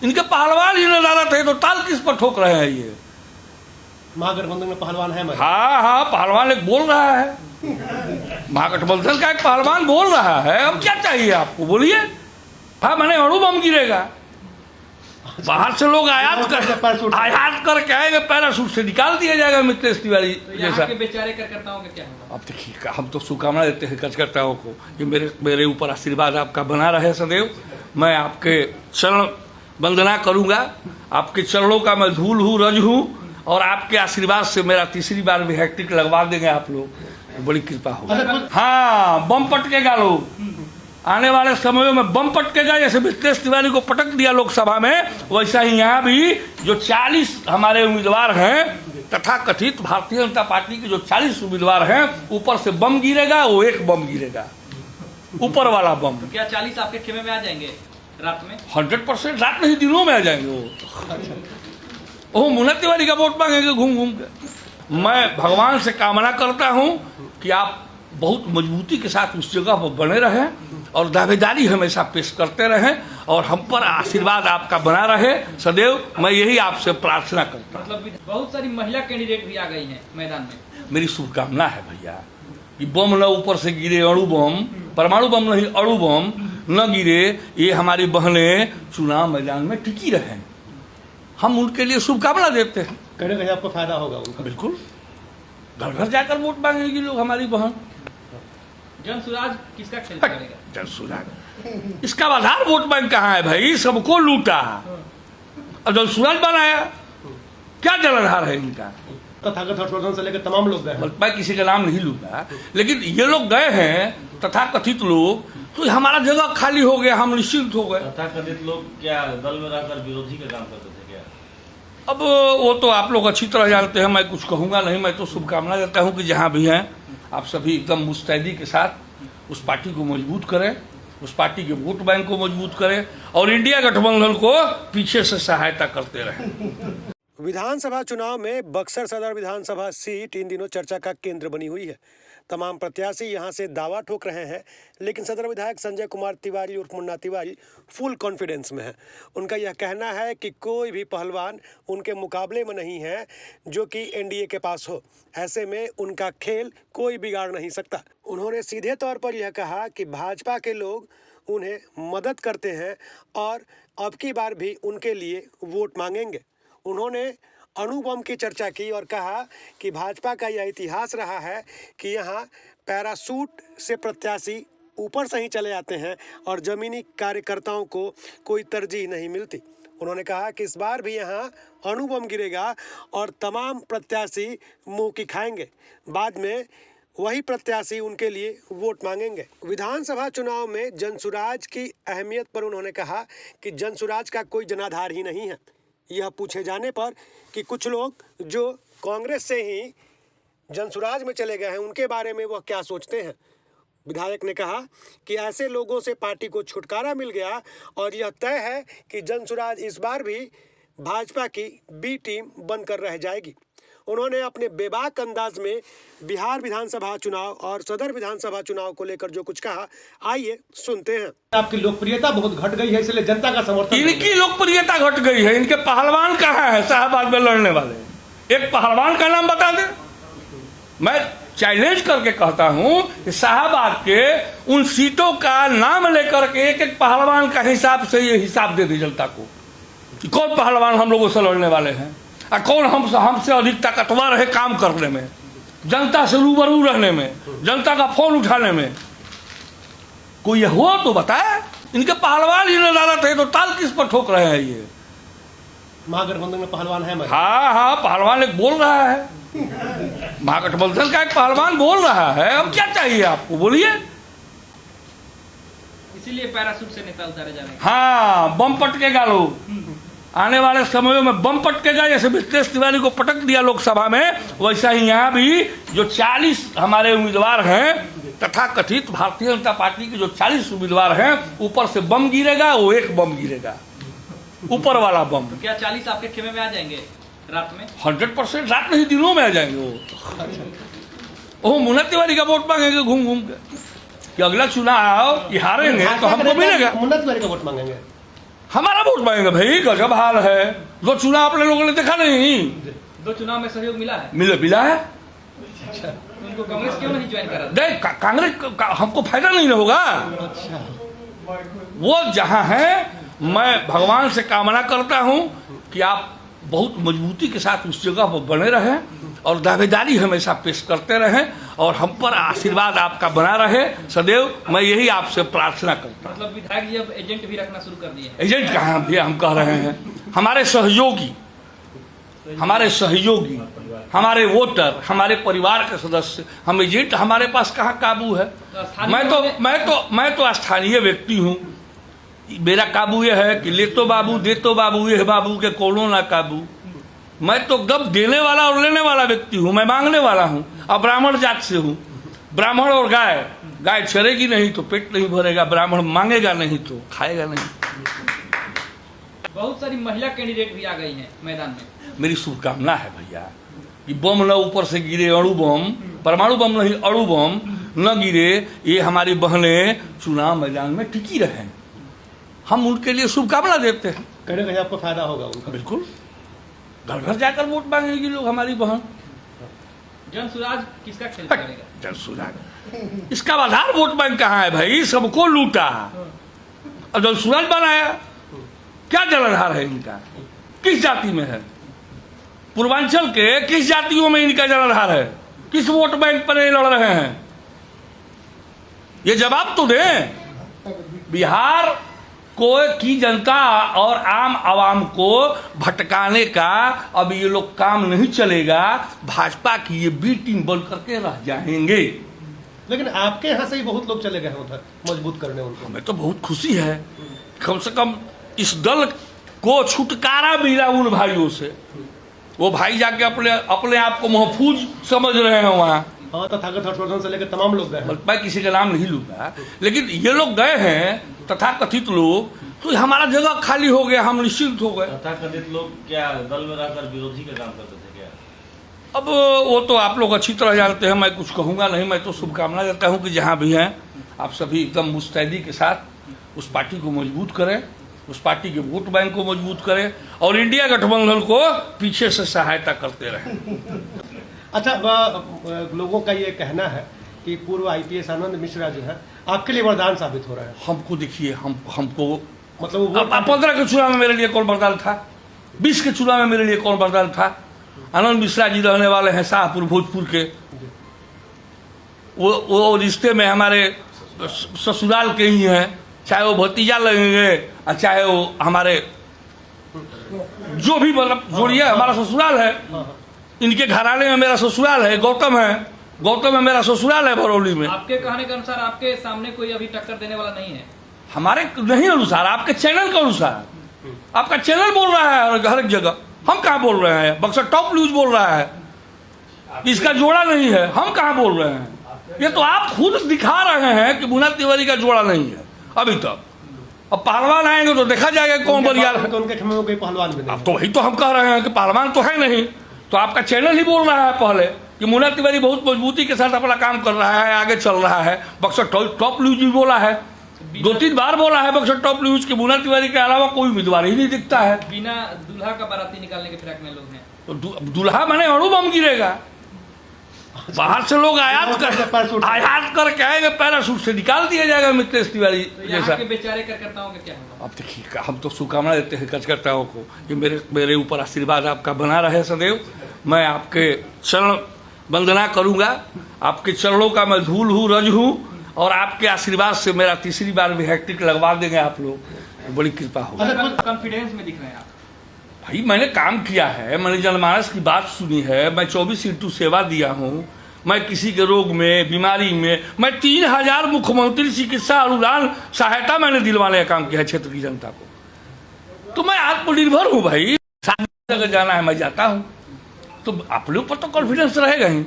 इनके पहलवान ही नदारत है, तो ताल किस पर ठोक रहे हैं ये? महागठबंधन में पहलवान है। हाँ हाँ, पहलवान एक बोल रहा है, महागठबंधन का एक पहलवान बोल रहा है। अब क्या चाहिए आपको, बोलिए। हाँ, मैंने अणु बम गिरेगा, बाहर से लोग आयात करके आएंगे, पैराशूट से निकाल दिया जाएगा मिथिलेश तिवारी जैसा। बेचारे कार्यकर्ताओं का क्या होगा? अब देखिए, हम तो शुभकामना देते हैं कार्यकर्ताओं को कि मेरे ऊपर आशीर्वाद आपका बना रहे सदैव। मैं आपके चरण वंदना करूंगा, आपके चरणों का मैं धूल हूँ, रज हूँ, और आपके आशीर्वाद से मेरा तीसरी बार भी हैट्रिक लगवा देंगे आप लोग, बड़ी कृपा होगी। हाँ, बम पटकेगा लोग, आने वाले समयों में बम पटकेगा। जैसे मिथिलेश तिवारी को पटक दिया लोकसभा में, वैसा ही यहाँ भी जो 40 हमारे उम्मीदवार हैं, तथा कथित भारतीय जनता पार्टी के जो 40 उम्मीदवार हैं, ऊपर से बम गिरेगा, वो एक बम गिरेगा, ऊपर वाला बम। तो क्या 40 आपके खेमे में आ जाएंगे रात में? 100% रात में ही, दिनों में आ जाएंगे वो मुन्ना तिवारी का वोट मांगेंगे घूम घूम के। मैं भगवान से कामना करता हूं कि आप बहुत मजबूती के साथ उस जगह पर बने रहें और दावेदारी हमेशा पेश करते रहें, और हम पर आशीर्वाद आपका बना रहे सदैव। मैं यही आपसे प्रार्थना करता हूँ। मतलब बहुत सारी महिला कैंडिडेट भी आ गई हैं मैदान में। मेरी शुभकामना है भैया कि बम न ऊपर से गिरे, अणु बम, परमाणु बम नहीं, अणु बम न गिरे, ये हमारी बहनें चुनाव मैदान में टिकी रहें। हम उनके लिए शुभकामना देते हैं। कहीं कहीं आपको फायदा होगा उनका। बिल्कुल, घर घर जाकर वोट मांगेगी लोग, हमारी बहन। जन सुराज किसका खेल करेगा? जन सुराज, इसका आधार वोट बैंक कहाँ है भाई? सबको लूटा और जन सुराज बनाया, क्या जनाधार है इनका? तथागत हर्षवर्धन से लेकर तमाम लोग गए। मैं किसी का नाम नहीं लूंगा, लेकिन ये लोग गए हैं तथाकथित लोग, तो हमारा जगह खाली हो गया, हम निश्चिंत हो गए। तथाकथित लोग क्या दल में रहकर विरोधी का काम करते थे क्या? अब वो तो आप लोग अच्छी तरह जानते हैं, मैं कुछ कहूँगा नहीं। मैं तो शुभकामना देता हूँ कि जहाँ भी हैं आप सभी एकदम मुस्तैदी के साथ उस पार्टी को मजबूत करें, उस पार्टी के वोट बैंक को मजबूत करें, और इंडिया गठबंधन को पीछे से सहायता करते रहें। विधानसभा चुनाव में बक्सर सदर विधानसभा सीट इन दिनों चर्चा का केंद्र बनी हुई है। तमाम प्रत्याशी यहां से दावा ठोक रहे हैं, लेकिन सदर विधायक संजय कुमार तिवारी उर्फ मुन्ना तिवारी फुल कॉन्फिडेंस में है। उनका यह कहना है कि कोई भी पहलवान उनके मुकाबले में नहीं है जो कि एनडीए के पास हो। ऐसे में उनका खेल कोई बिगाड़ नहीं सकता। उन्होंने सीधे तौर पर यह कहा कि भाजपा के लोग उन्हें मदद करते हैं और अब की बार भी उनके लिए वोट मांगेंगे। उन्होंने अणु बम की चर्चा की और कहा कि भाजपा का यह इतिहास रहा है कि यहाँ पैराशूट से प्रत्याशी ऊपर से ही चले आते हैं और ज़मीनी कार्यकर्ताओं को कोई तरजीह नहीं मिलती। उन्होंने कहा कि इस बार भी यहाँ अणु बम गिरेगा और तमाम प्रत्याशी मुंह की खाएंगे। बाद में वही प्रत्याशी उनके लिए वोट मांगेंगे। विधानसभा चुनाव में जनसुराज की अहमियत पर उन्होंने कहा कि जनसुराज का कोई जनाधार ही नहीं है। यह पूछे जाने पर कि कुछ लोग जो कांग्रेस से ही जनसुराज में चले गए हैं उनके बारे में वह क्या सोचते हैं, विधायक ने कहा कि ऐसे लोगों से पार्टी को छुटकारा मिल गया और यह तय है कि जनसुराज इस बार भी भाजपा की बी टीम बनकर रह जाएगी। उन्होंने अपने बेबाक अंदाज में बिहार विधानसभा चुनाव और सदर विधानसभा चुनाव को लेकर जो कुछ कहा, आइए सुनते हैं। आपकी लोकप्रियता बहुत घट गई है, इसलिए जनता का समर्थन। इनकी लोकप्रियता घट गई है, इनके पहलवान कहाँ है शाहबाद में लड़ने वाले? एक पहलवान का नाम बता दे। मैं चैलेंज करके कहता हूं कि शाहबाद के उन सीटों का नाम लेकर के एक एक पहलवान का हिसाब से ये हिसाब दे दी जनता को कि कौन पहलवान हम लोगों से लड़ने वाले हैं और कौन हमसे अधिक ताकतवर है काम करने में, जनता से रूबरू रहने में, जनता का फोन उठाने में। कोई यह हो तो बताए। इनके पहलवान ही नदारत है, तो ताल किस पर ठोक रहे हैं ये? महागठबंधन में पहलवान है। हाँ हाँ, पहलवान एक बोल रहा है, महागठबंधन का एक पहलवान बोल रहा है। अब क्या चाहिए आपको, बोलिए। इसीलिए पैराशूट से नेता उतारे जा रहे हैं। हाँ, बम पटकेगा लोग, आने वाले समयों में बम पटकेगा। जैसे मिथिलेश तिवारी को पटक दिया लोकसभा में, वैसा ही यहाँ भी जो 40 हमारे उम्मीदवार हैं, तथा कथित भारतीय जनता पार्टी के जो 40 उम्मीदवार हैं, ऊपर से बम गिरेगा, वो एक बम गिरेगा, ऊपर वाला बम। तो क्या 40 आपके खेमे में आ जाएंगे रात में? 100% रात में ही, दिनों में आ जाएंगे वो मुन्ना तिवारी का वोट मांगेंगे घूम घूम के कि अगला चुनाव ये हारेंगे तो हमको मिलेगा। मुन्ना तिवारी का वोट मांगेंगे। हमारा वोट मांगेंगे भाई, गजब हाल है। जो चुनाव अपने लोगों ने देखा नहीं, 2 चुनाव में सहयोग मिला है, मिला है। तो उनको कांग्रेस क्यों नहीं ज्वाइन करा? देख कांग्रेस का हमको फायदा नहीं होगा। वो जहां है, मैं भगवान से कामना करता हूं कि आप बहुत मजबूती के साथ उस जगह पर बने रहें और दावेदारी हमेशा पेश करते रहें और हम पर आशीर्वाद आपका बना रहे सदैव। मैं यही आपसे प्रार्थना करता हूं। मतलब विधायक जी अब एजेंट भी रखना शुरू कर दिए हैं। एजेंट कहाँ भैया, हम कह रहे हैं हमारे सहयोगी, हमारे वोटर, हमारे परिवार के सदस्य, हम एजेंट हमारे पास कहाँ काबू है। मैं तो स्थानीय व्यक्ति हूँ। मेरा काबू ये है कि ले तो बाबू दे तो बाबू, ये बाबू के कोनो ना काबू। मैं तो गप देने वाला और लेने वाला व्यक्ति हूँ, मैं मांगने वाला हूँ। अब ब्राह्मण जात से हूँ। ब्राह्मण और गाय चरेगी नहीं तो पेट नहीं भरेगा, ब्राह्मण मांगेगा नहीं तो खाएगा नहीं। बहुत सारी महिला कैंडिडेट भी आ गई हैं मैदान में। मेरी शुभकामना है भैया कि बम न ऊपर से गिरे, अणु बम, परमाणु बम नहीं अणु बम न गिरे, ये हमारी बहनें चुनाव मैदान में टिकी रहें। हम उनके लिए शुभकामना देते हैं। कहीं ना कहीं आपको फायदा होगा उनका। बिल्कुल, घर घर जाकर वोट मांगेगी लोग हमारी बहन। जन सुराज किसका खेल करेगा? जन सुराज, इसका आधार वोट बैंक कहाँ है भाई? सबको लूटा और जन सुराज बनाया। क्या जनाधार है इनका? किस जाति में है? पूर्वांचल के किस जातियों में इनका जनाधार है? किस वोट बैंक पर ये लड़ रहे हैं? ये जवाब तो दें। बिहार को की जनता और आम आवाम को भटकाने का अब ये लोग काम नहीं चलेगा। भाजपा की ये बी टीम बन करके रह जाएंगे। लेकिन आपके यहाँ से ही बहुत लोग चले गए हैं उधर मजबूत करने उनको। हमें तो बहुत खुशी है, कम से कम इस दल को छुटकारा मिला उन भाइयों से। वो भाई जाके अपने आप को महफूज समझ रहे हैं वहाँ। हाँ, तथागत हर्षवर्धन से लेकर तमाम लोग गए हैं। मैं किसी का नाम नहीं लूंगा, लेकिन ये लोग गए हैं तथाकथित लोग, तो हमारा जगह खाली हो गया, हम निश्चिंत हो गए। तथाकथित लोग क्या दल में रहकर विरोधी का काम करते थे क्या? अब वो तो आप लोग अच्छी तरह जानते हैं, मैं कुछ कहूँगा नहीं। मैं तो शुभकामना देता हूँ कि जहाँ भी हैं आप सभी एकदम मुस्तैदी के साथ उस पार्टी को मजबूत करें, उस पार्टी के वोट बैंक को मजबूत करें और इंडिया गठबंधन को पीछे से सहायता करते रहें। अच्छा, लोगों का ये कहना है कि पूर्व आईपीएस आनंद मिश्रा जो है आपके लिए वरदान साबित हो रहा है। हमको देखिए, हमको मतलब 15 के चुनाव में मेरे लिए कौन वरदान था? 20 के चुनाव में मेरे लिए कौन वरदान था? आनंद मिश्रा जी रहने वाले हैं शाहपुर भोजपुर के। वो रिश्ते में हमारे ससुराल के ही हैं, चाहे वो भतीजा लगेंगे और चाहे वो हमारे जो भी मतलब जोड़िए, हमारा ससुराल है। इनके घराने में मेरा ससुराल है, गौतम में मेरा ससुराल है बरौली में। आपके कहने के अनुसार आपके सामने कोई अभी टक्कर देने वाला नहीं है? हमारे नहीं अनुसार, आपके चैनल के अनुसार। आपका चैनल बोल रहा है हर एक जगह, हम कहाँ बोल रहे हैं? बक्सर टॉप न्यूज बोल रहा है इसका जोड़ा नहीं है, हम कहाँ बोल रहे हैं? ये तो आप खुद दिखा रहे हैं कि मुन्ना तिवारी का जोड़ा नहीं है अभी तक। अब पहलवान आएंगे तो देखा जाएगा कौन बरियार है। उनके खेमे में कोई पहलवान भी नहीं। अब तो वही तो हम कह रहे हैं कि पहलवान तो है नहीं। तो आपका चैनल ही बोल रहा है पहले कि मुन्ना तिवारी बहुत मजबूती के साथ अपना काम कर रहा है, आगे चल रहा है। बक्सर टॉप न्यूज भी बोला है, 2-3 बार बोला है बक्सर टॉप न्यूज कि मुन्ना तिवारी के अलावा कोई उम्मीदवार ही नहीं दिखता है। बिना दूल्हा का बाराती निकालने के फिराक में लोग हैं। तो दूल्हा माने अणु बम गिरेगा। बाहर से लोग आयात करके आएंगे, पैराशूट से निकाल दिया जाएगा मित्रेश तिवारी तो जैसा। यहाँ के बेचारे कार्यकर्ताओं का क्या होगा? अब देखिए, हम तो शुभकामना देते हैं कार्यकर्ताओं को कि मेरे ऊपर आशीर्वाद आपका बना रहे सदैव। मैं आपके चरण वंदना करूंगा, आपके चरणों का मैं धूल हूँ, रज हूँ और आपके आशीर्वाद से मेरा तीसरी बार भी हैट्रिक लगवा देंगे आप लोग। बड़ी कृपा होगी। कॉन्फिडेंस में दिख रहे हैं आप। भाई मैंने काम किया है, मैंने जनमानस की बात सुनी है, मैं 24 इंटू सेवा दिया हूँ। मैं किसी के रोग में, बीमारी में, मैं 3000 मुख्यमंत्री चिकित्सा अनुदान सहायता मैंने दिलवाने का काम किया है क्षेत्र की जनता को। तो मैं आत्मनिर्भर हूँ भाई। साथ जगह जाना है मैं जाता हूँ, तो आप लोग पर तो कॉन्फिडेंस रहेगा ही।